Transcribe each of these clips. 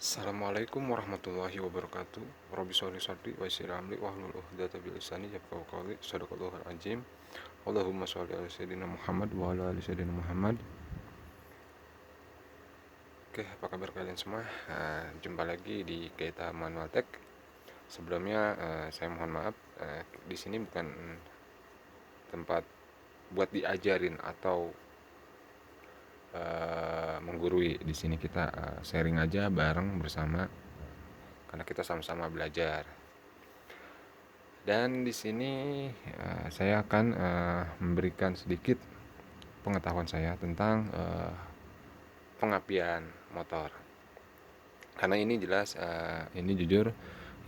Assalamualaikum warahmatullahi wabarakatuh. Rabbi sholli sholli wa yassir amri wahlul 'uqdatam min lisani yafqahu qawli. Shadaqallahul azim. Allahumma sholli ala sayyidina Muhammad wa ala ali sayyidina Muhammad. Oke, apa kabar kalian semua? Jumpa lagi di Kita Manual Tech. Sebelumnya saya mohon maaf, di sini bukan tempat buat diajarin atau menggurui. Di sini kita sharing aja bareng bersama karena kita sama-sama belajar. Dan di sini saya akan memberikan sedikit pengetahuan saya tentang pengapian motor. Karena ini jelas, ini jujur,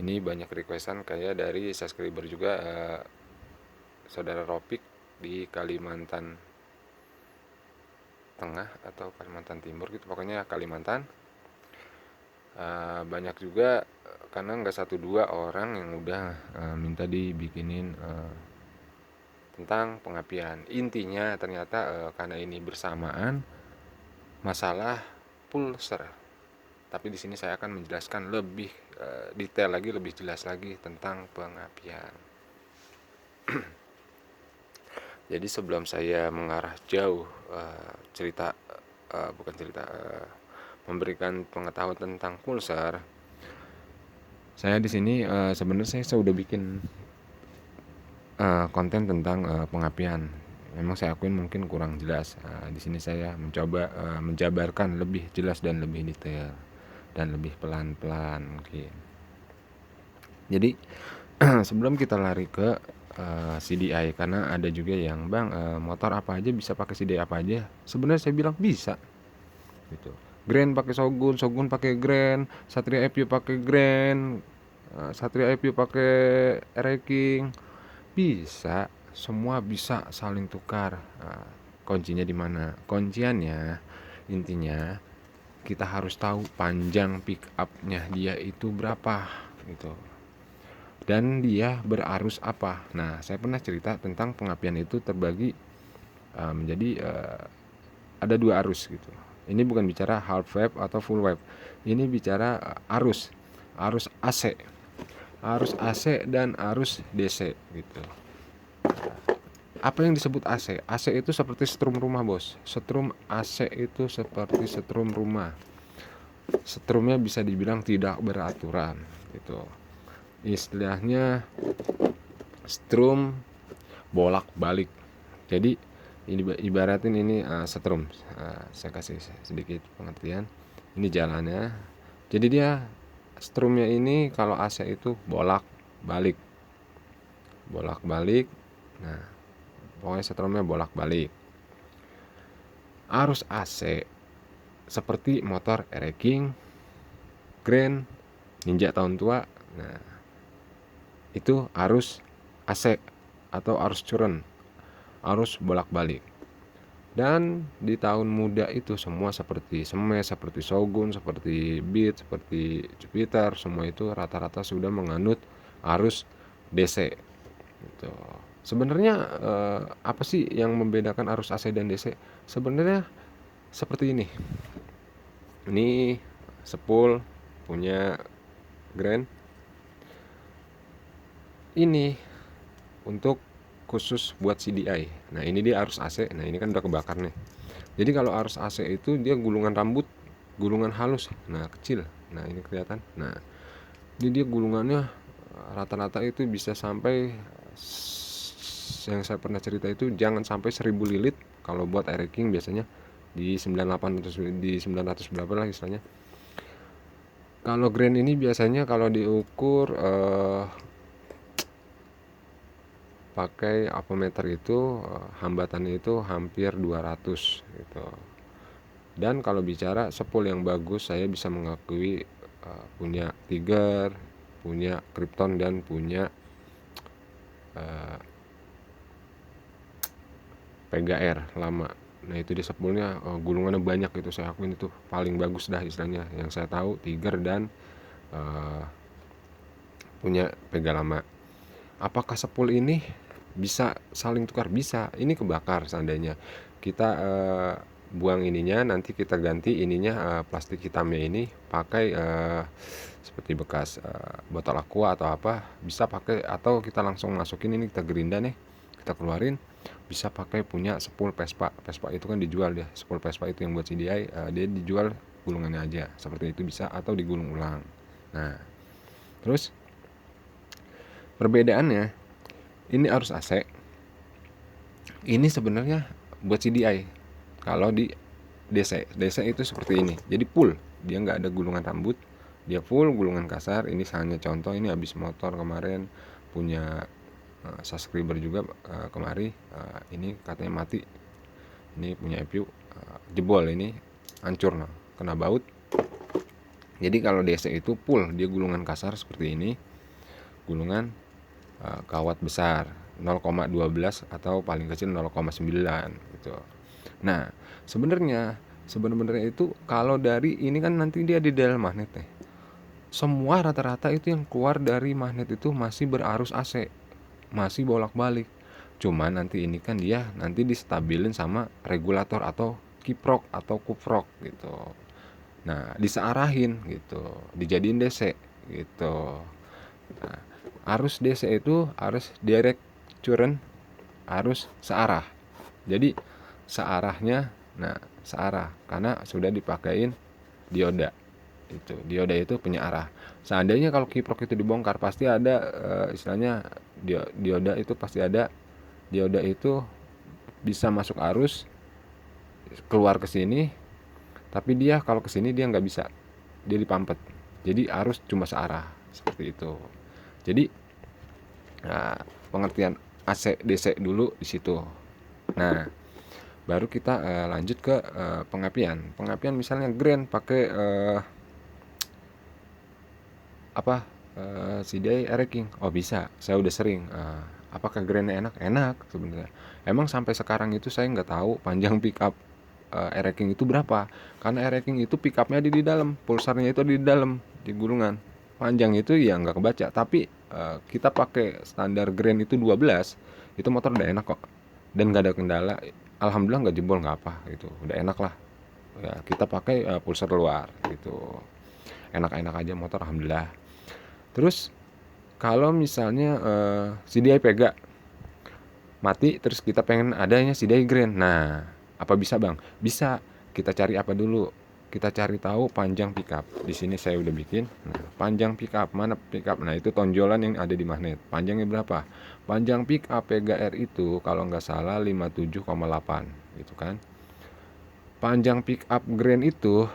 ini banyak requestan kayak dari subscriber juga, saudara Ropik di Kalimantan Tengah atau Kalimantan Timur gitu, pokoknya Kalimantan. Banyak juga karena nggak satu dua orang yang udah minta dibikinin tentang pengapian. Intinya ternyata karena ini bersamaan masalah pulser. Tapi di sini saya akan menjelaskan lebih detail lagi, lebih jelas lagi tentang pengapian. Jadi sebelum saya mengarah jauh cerita bukan cerita memberikan pengetahuan tentang pulser, saya di sini sebenarnya saya sudah bikin konten tentang pengapian. Memang saya akuin mungkin kurang jelas. Di sini saya mencoba menjabarkan lebih jelas dan lebih detail dan lebih pelan-pelan mungkin. Jadi sebelum kita lari ke CDI, karena ada juga yang bang motor apa aja bisa pakai CDI apa aja. Sebenarnya saya bilang bisa gitu. Grand pakai Shogun, Shogun pakai Grand, Satria FU pakai Grand, Satria FU pakai Ranking, bisa, semua bisa saling tukar. Kuncinya di mana? Kunciannya intinya kita harus tahu panjang pick up-nya dia itu berapa gitu. Dan dia berarus apa. Nah, saya pernah cerita tentang pengapian itu terbagi menjadi ada dua arus gitu. Ini bukan bicara half wave atau full wave. Ini bicara arus AC. Arus AC dan arus DC gitu. Apa yang disebut AC? AC itu seperti setrum rumah, bos. Setrum AC itu seperti setrum rumah. Setrumnya bisa dibilang tidak beraturan gitu. Istilahnya strum bolak-balik. Jadi ini ibaratin ini setrum. Saya kasih sedikit pengertian. Ini jalannya. Jadi dia strumnya ini kalau AC itu bolak-balik. Bolak-balik. Nah, pokoknya setrumnya bolak-balik. Arus AC seperti motor Ranking, Grand, Ninja tahun tua. Nah, itu arus AC atau arus current, arus bolak-balik. Dan di tahun muda itu semua seperti Smash, seperti Shogun, seperti Beat, seperti Jupiter, semua itu rata-rata sudah menganut arus DC gitu. Sebenarnya apa sih yang membedakan arus AC dan DC? Sebenarnya seperti ini. Ini sepul punya Grand. Ini untuk khusus buat CDI. Nah, ini dia arus AC. Nah, ini kan udah kebakar nih. Jadi kalau arus AC itu dia gulungan rambut, gulungan halus. Nah, kecil. Nah, ini kelihatan. Nah, ini dia gulungannya rata-rata itu bisa sampai, yang saya pernah cerita itu jangan sampai 1000 lilit. Kalau buat air king biasanya di 98 atau di 900 berapa lah istilahnya. Kalau Grand ini biasanya kalau diukur pakai apometer itu hambatannya itu hampir 200 gitu. Dan kalau bicara sepul yang bagus, saya bisa mengakui punya Tiger, punya Krypton, dan punya Pega R lama. Nah, itu di sepulnya gulungannya banyak gitu, saya akuin itu paling bagus dah istilahnya. Yang saya tahu Tiger dan punya Pega lama. Apakah sepul ini bisa saling tukar? Bisa. Ini kebakar seandainya kita buang ininya, nanti kita ganti ininya, plastik hitamnya ini pakai, seperti bekas, botol aqua atau apa, bisa pakai, atau kita langsung masukin ini, kita gerinda nih, kita keluarin, bisa pakai punya spool Vespa. Vespa itu kan dijual ya, spool Vespa itu yang buat CDI, dia dijual gulungannya aja, seperti itu bisa, atau digulung ulang. Nah, terus perbedaannya, ini arus AC, ini sebenarnya buat CDI. Kalau di DC itu seperti ini, jadi full, dia nggak ada gulungan rambut, dia full gulungan kasar. Ini hanya contoh, ini habis motor kemarin punya subscriber juga, kemari, ini katanya mati, ini punya EPU, jebol, ini hancur, nah, kena baut. Jadi kalau DC itu full, dia gulungan kasar seperti ini, gulungan kawat besar 0,12 atau paling kecil 0,9 gitu. Nah, sebenarnya itu kalau dari ini kan nanti dia di dalam magnet nih. Semua rata-rata itu yang keluar dari magnet itu masih berarus AC, masih bolak-balik. Cuma nanti ini kan dia nanti distabilin sama regulator atau kiprok atau kuprok gitu. Nah, disearahin gitu, dijadiin DC gitu. Nah, arus DC itu arus direct current, arus searah. Jadi searahnya, nah, searah karena sudah dipakein dioda. Dioda itu punya arah. Seandainya kalau kiprok itu dibongkar, pasti ada, istilahnya dioda itu pasti ada. Dioda itu bisa masuk arus keluar ke sini, tapi dia kalau ke sini dia nggak bisa, dia dipampet. Jadi arus cuma searah seperti itu. Jadi, nah, pengertian AC DC dulu di situ. Nah, baru kita lanjut ke pengapian. Pengapian misalnya grand pakai apa, CDI Air King. Oh bisa, saya udah sering. Apakah grandnya enak? Enak sebenarnya. Emang sampai sekarang itu saya nggak tahu panjang pickup Air King itu berapa. Karena Air King itu pickupnya di dalam, pulsarnya itu di dalam, di gulungan. Panjang itu ya nggak kebaca. Tapi kita pakai standar grand itu 12, itu motor udah enak kok. Dan nggak ada kendala. Alhamdulillah nggak jebol, nggak apa gitu. Udah enak lah. Ya, kita pakai pulsar luar gitu. Enak-enak aja motor, alhamdulillah. Terus kalau misalnya CDI Pega mati, terus kita pengen adanya CDI Grand. Nah, apa bisa bang? Bisa. Kita cari apa dulu? Kita cari tahu panjang pickup. Di sini saya udah bikin. Nah, panjang pickup, mana pickup? Nah, itu tonjolan yang ada di magnet. Panjangnya berapa? Panjang pickup Pega R itu kalau nggak salah 57,8 gitu kan. Panjang pickup Grand itu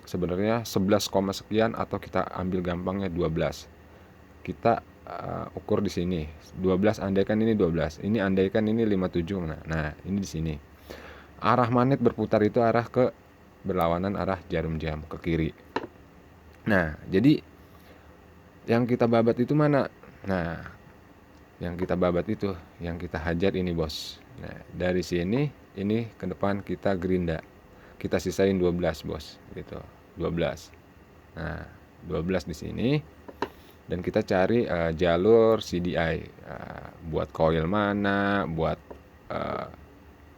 sebenarnya 11, sekian, atau kita ambil gampangnya 12. Kita ukur di sini 12, andaikan ini 12, ini andaikan ini 57. Nah, ini di sini arah magnet berputar itu arah ke berlawanan arah jarum jam ke kiri. Nah, jadi yang kita babat itu mana? Nah, yang kita babat itu, yang kita hajar ini bos. Nah, dari sini ini ke depan kita gerinda, kita sisain 12 bos gitu, 12. Nah, 12 di sini. Dan kita cari jalur CDI, buat coil mana, buat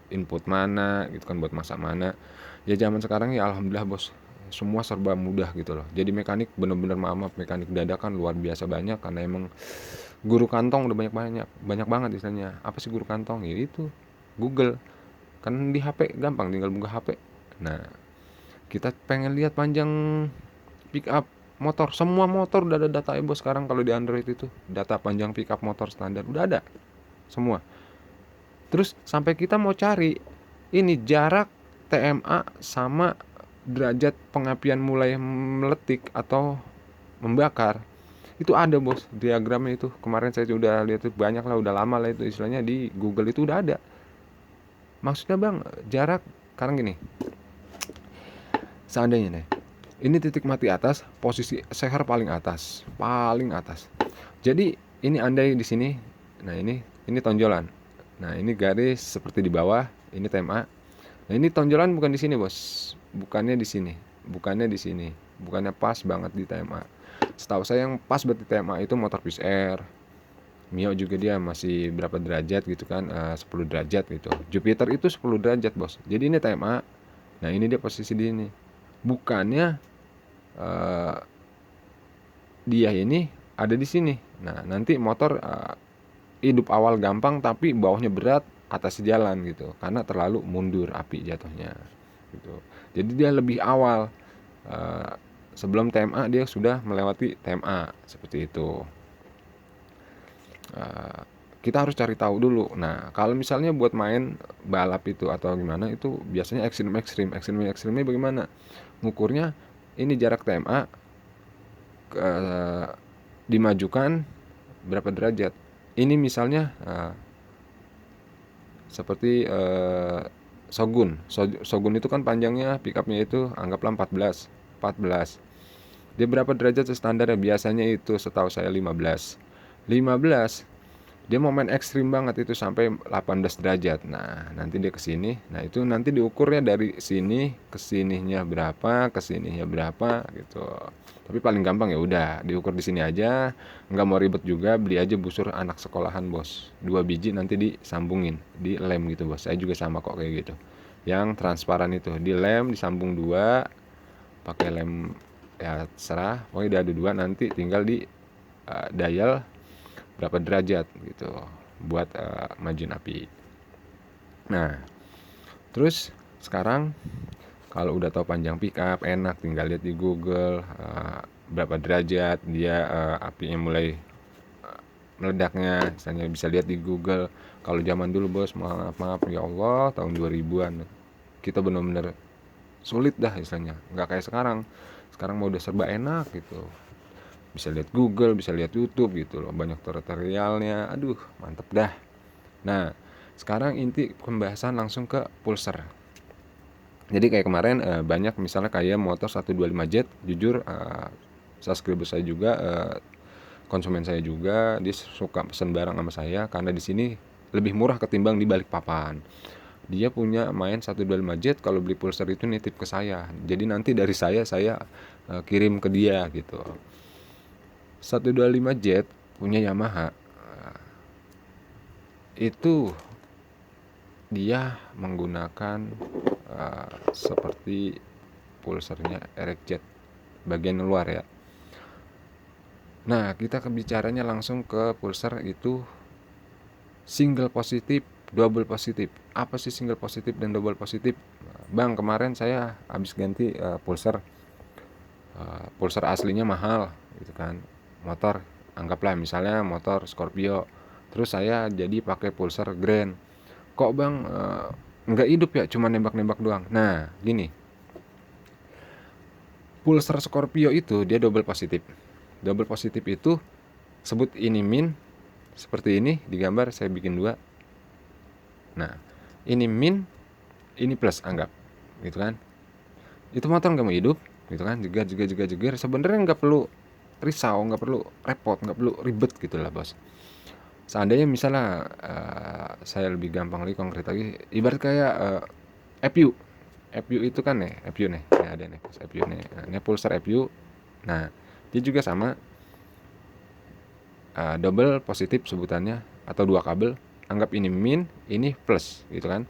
input mana gitu kan, buat masak mana. Ya zaman sekarang ya alhamdulillah bos, semua serba mudah gitu loh. Jadi mekanik bener-bener, maaf, mekanik dadakan luar biasa banyak, karena emang guru kantong udah banyak banget istilahnya. Apa sih guru kantong? Ya itu Google. Kan di HP gampang, tinggal buka HP. Nah, kita pengen lihat panjang pick up motor, semua motor udah ada data bos sekarang. Kalau di Android itu data panjang pickup motor standar udah ada semua. Terus sampai kita mau cari ini jarak TMA sama derajat pengapian mulai meletik atau membakar, itu ada bos diagramnya. Itu kemarin saya udah lihat, itu banyak lah, udah lama lah itu istilahnya, di Google itu udah ada. Maksudnya bang, jarak sekarang gini, seandainya nih ini titik mati atas, posisi seher paling atas. Jadi ini andai di sini. Nah, ini tonjolan. Nah, ini garis seperti di bawah, ini TMA. Nah, ini tonjolan bukan di sini, bos. Bukannya di sini. Bukannya pas banget di TMA. Setahu saya yang pas buat di TMA itu motor Fish Air. Mio juga dia masih berapa derajat gitu kan, 10 derajat gitu. Jupiter itu 10 derajat, bos. Jadi ini TMA. Nah ini dia posisi di ini. Bukannya eh, dia ini ada di sini. Nah nanti motor hidup awal gampang tapi bawahnya berat, atas jalan gitu, karena terlalu mundur api jatuhnya gitu. Jadi dia lebih awal, eh, sebelum TMA dia sudah melewati TMA seperti itu. Eh, kita harus cari tahu dulu. Nah kalau misalnya buat main balap itu atau gimana, itu biasanya ekstrimnya bagaimana ngukurnya? Ini jarak TMA dimajukan berapa derajat. Ini misalnya seperti Shogun itu kan panjangnya pickupnya itu anggaplah 14. Dia berapa derajat standarnya? Biasanya itu setahu saya 15. Dia mau main ekstrim banget itu sampai 18 derajat. Nah nanti dia ke sini. Nah itu nanti diukurnya dari sini ke sininya berapa, ke sininya berapa gitu. Tapi paling gampang ya udah diukur di sini aja. Nggak mau ribet juga, beli aja busur anak sekolahan bos. 2 biji nanti disambungin, di lem gitu bos. Saya juga sama kok kayak gitu. Yang transparan itu dilem, disambung 2, pakai lem ya serah. Pokoknya ada 2, nanti tinggal di dial berapa derajat gitu buat majuin api. Nah terus sekarang kalau udah tahu panjang pickup enak, tinggal lihat di Google berapa derajat dia apinya mulai meledaknya, misalnya bisa lihat di Google. Kalau zaman dulu bos, maaf ya Allah, tahun 2000-an kita benar-benar sulit dah istilahnya, nggak kayak sekarang mau udah serba enak gitu, bisa lihat Google, bisa lihat YouTube gitu loh, banyak tutorialnya, aduh mantep dah. Nah sekarang inti pembahasan langsung ke pulser. Jadi kayak kemarin banyak misalnya kayak motor 125 jet, jujur subscriber saya juga, konsumen saya juga, dia suka pesen barang sama saya karena di sini lebih murah ketimbang di Balikpapan. Dia punya main 125 jet, kalau beli pulser itu nitip ke saya. Jadi nanti dari saya kirim ke dia gitu. 125 jet punya Yamaha, itu dia menggunakan seperti pulsernya Eric Jet bagian luar ya. Nah kita bicaranya langsung ke pulser itu single positif, double positif. Apa sih single positif dan double positif? Bang kemarin saya habis ganti pulser aslinya mahal gitu kan, motor anggaplah misalnya motor Scorpio, terus saya jadi pakai pulser Grand. Kok bang nggak hidup ya, cuma nembak-nembak doang? Nah gini, pulser Scorpio itu dia double positif. Double positif itu sebut ini min, seperti ini di gambar saya bikin 2. Nah ini min, ini plus anggap gitu kan. Itu motor nggak mau hidup gitu kan, jegar sebenarnya nggak perlu risau, nggak perlu repot, nggak perlu ribet gitu lah bos. Seandainya misalnya saya lebih gampang lagi, konkret lagi, ibarat kayak FU itu kan nih, FU nih, ini ada nih FU nih, nah, ini pulsar FU. Nah dia juga sama, double positif sebutannya atau 2 kabel, anggap ini min, ini plus gitu kan.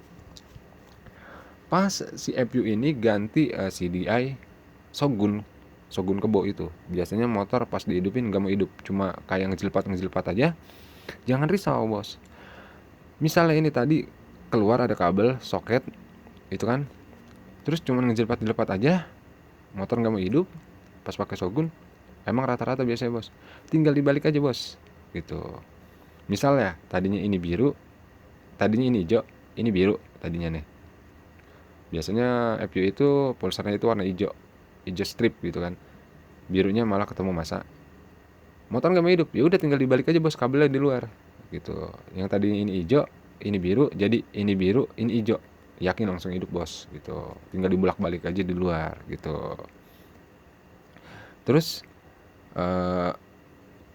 Pas si FU ini ganti CDI Shogun kebo itu, biasanya motor pas dihidupin nggak mau hidup, cuma kayak ngejilpat aja. Jangan risau bos, misalnya ini tadi keluar ada kabel soket itu kan, terus cuma ngejilpat aja, motor nggak mau hidup. Pas pakai Shogun emang rata-rata biasanya bos, tinggal dibalik aja bos gitu. Misalnya tadinya ini biru, tadinya ini hijau, ini biru tadinya nih. Biasanya FU itu pulsarnya itu warna hijau strip gitu kan, birunya malah ketemu masa, motor nggak mau hidup, ya udah tinggal dibalik aja bos kabelnya di luar gitu. Yang tadi ini hijau, ini biru, jadi ini biru, ini hijau, yakin langsung hidup bos gitu. Tinggal dibulak balik aja di luar gitu. Terus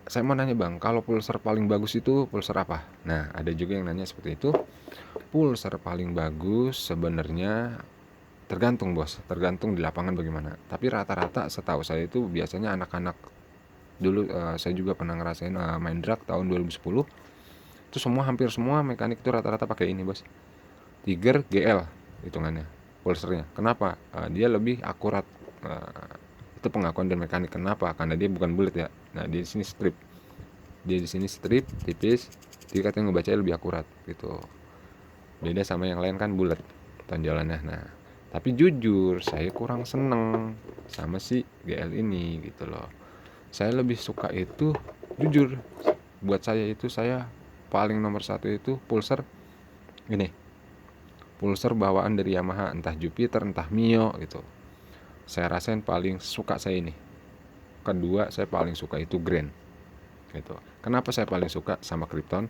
saya mau nanya bang, kalau pulsar paling bagus itu pulsar apa? Nah ada juga yang nanya seperti itu. Pulsar paling bagus sebenarnya tergantung bos, tergantung di lapangan bagaimana. Tapi rata-rata setahu saya itu biasanya anak-anak dulu, saya juga pernah ngerasain main drag tahun 2010. Itu hampir semua mekanik itu rata-rata pakai ini bos, Tiger GL hitungannya, pulsernya. Kenapa? Dia lebih akurat. Itu pengakuan dan mekanik. Kenapa? Karena dia bukan bulat ya. Nah, di sini strip. Dia di sini strip tipis, jadi katanya ngebacanya lebih akurat gitu. Beda sama yang lain kan bulat tonjolannya. Nah, tapi jujur saya kurang seneng sama si GL ini gitu loh. Saya lebih suka itu, jujur, buat saya itu saya paling nomor satu itu pulser ini, pulser bawaan dari Yamaha, entah Jupiter entah Mio gitu. Saya rasain paling suka saya ini. Kedua saya paling suka itu Grand gitu. Kenapa saya paling suka sama Krypton?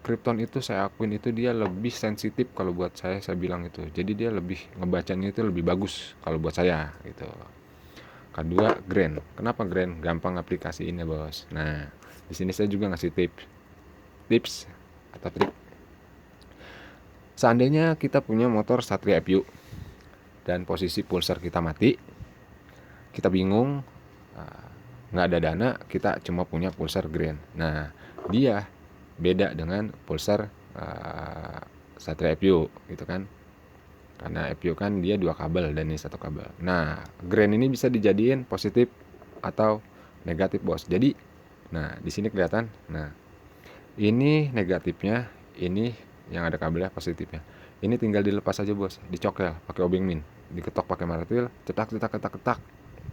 Krypton itu saya akuin itu dia lebih sensitif kalau buat saya bilang itu. Jadi dia lebih ngebacanya itu lebih bagus kalau buat saya gitu. Kedua Grand. Kenapa Grand? Gampang aplikasiinnya bos. Nah, di sini saya juga ngasih tips atau trik. Seandainya kita punya motor Satria FU dan posisi pulser kita mati, kita bingung, nggak ada dana, kita cuma punya pulser Grand. Nah, dia beda dengan pulser Satria FU gitu kan, karena FU kan dia 2 kabel dan ini 1 kabel. Nah, Grand ini bisa dijadiin positif atau negatif bos. Jadi, nah di sini kelihatan. Nah, ini negatifnya, ini yang ada kabelnya positifnya. Ini tinggal dilepas aja bos, dicokel pakai obeng min, diketok pakai martil, cetak.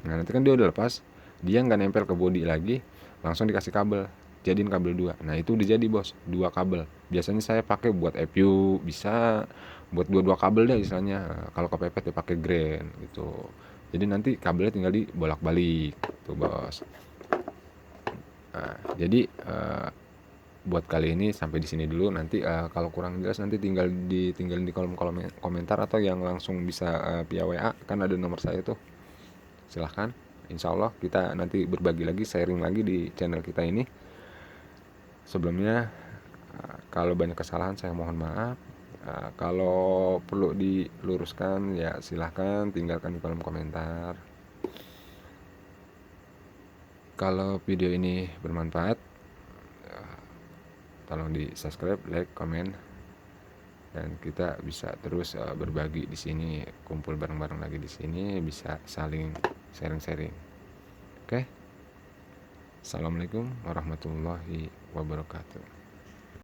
Nah, nanti kan dia udah lepas, dia nggak nempel ke bodi lagi, langsung dikasih kabel, jadiin kabel 2. Nah, itu udah jadi bos, 2 kabel. Biasanya saya pakai buat FU, bisa buat 2 kabel deh istilahnya. Kalau kepepet ya pakai Grand gitu. Jadi nanti kabelnya tinggal dibolak-balik tuh bos. Nah, jadi buat kali ini sampai di sini dulu. Nanti kalau kurang jelas nanti tinggalin di kolom komentar, atau yang langsung bisa via WA, kan ada nomor saya tuh. Silahkan. Insya Allah kita nanti berbagi lagi, sharing lagi di channel kita ini. Sebelumnya kalau banyak kesalahan saya mohon maaf. Kalau perlu diluruskan ya silahkan tinggalkan di kolom komentar. Kalau video ini bermanfaat, tolong di subscribe, like, komen, dan kita bisa terus berbagi di sini, kumpul bareng-bareng lagi di sini, bisa saling sharing-sharing. Oke. Assalamualaikum warahmatullahi wabarakatuh.